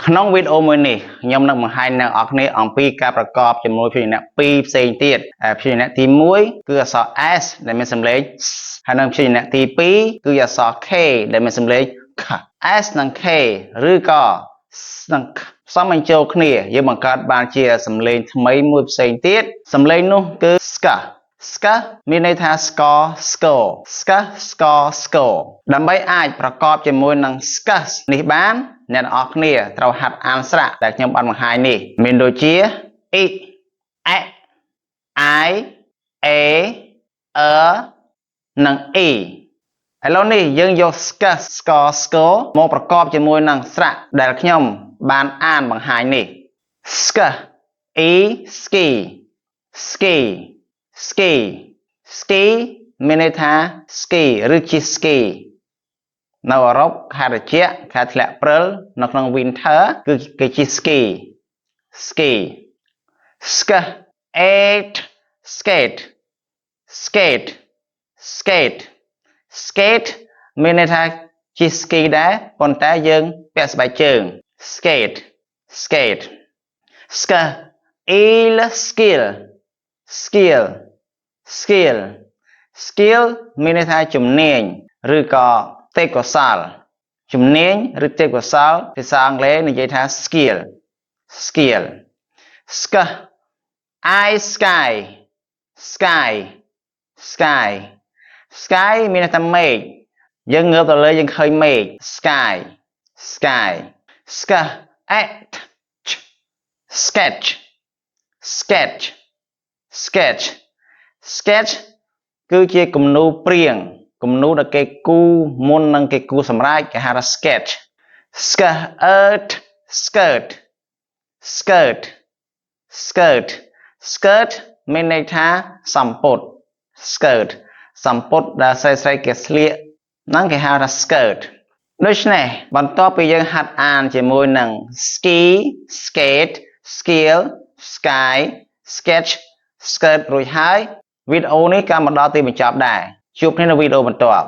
ក្នុងវីដេអូមួយនេះខ្ញុំនឹងបង្ហាញអ្នកនរគ្នាអំពីការប្រកបជាមួយព្យញ្ជនៈពីរផ្សេងទៀតព្យញ្ជនៈទី1គឺអក្សរ S ដែលមានសំឡេងហើយនិងព្យញ្ជនៈទី2គឺអក្សរ K ដែលមានសំឡេង K S និង K ឬក៏នឹងផ្សំបញ្ចូលគ្នាយើងបង្កើតបានជាសំឡេងថ្មីមួយផ្សេងទៀតសំឡេងនោះគឺ Sk Sk មានន័យថា score score Sk score score ដើម្បីអាចប្រកបជាមួយនឹង Sk នេះបានអ្នកនរគ្នាត្រូវហាត់អានស្រៈដែលខ្ញុំបានបង្ហាញនេះមានដូចជា I E I Aនិង E ឥឡូវនេះយើងយក Sk score score មកប្រកបជាមួយនឹងស្រៈដែលខ្ញុំបានអានបង្ហាញនេះ Sk E ski ski ski ski មានន័យថា ski ឬជា ski នៅអឺរ៉ុបខែត្រជាក់ខែធ្លាក់ព្រិលនៅក្នុង winter គឺគេជា ski ski skate skate skate skate skate មានន័យថាជា ski ដែរប៉ុន្តែយើងពាក់ស្បែកជើង skate skate skill skill skill skill skill មានន័យថាជំនាញឬក៏ទេពកោសល្យជំនាញឬទេពកោសល្យភាសាអង់គ្លេសនិយាយថា skill skill I sky sky sky sky មានន័យថាមេឃយើងងើបទៅលើយើងឃើញមេឃ sky sky sketch sketch sketch sketch sketch គឺជាគំនូរព្រាងគំនូរដែលគេគូរមុននឹងគេគូរសម្រេចគេហៅថា sketch skirt skirt skirt skirt skirt មានន័យថាសំពត់ skirt សំពត់ដែលស្រីៗគេស្លៀកហ្នឹងគេហៅថា skirt ដូច្នេះបន្ទាប់ពីយើងហាត់អានជាមួយនឹង ski skate skill sky sketch skirt រួចហើយវីដេអូនេះក៏មកដល់ទីបញ្ចប់ដែរជួបគ្នានៅវីដេអូបន្ទាប់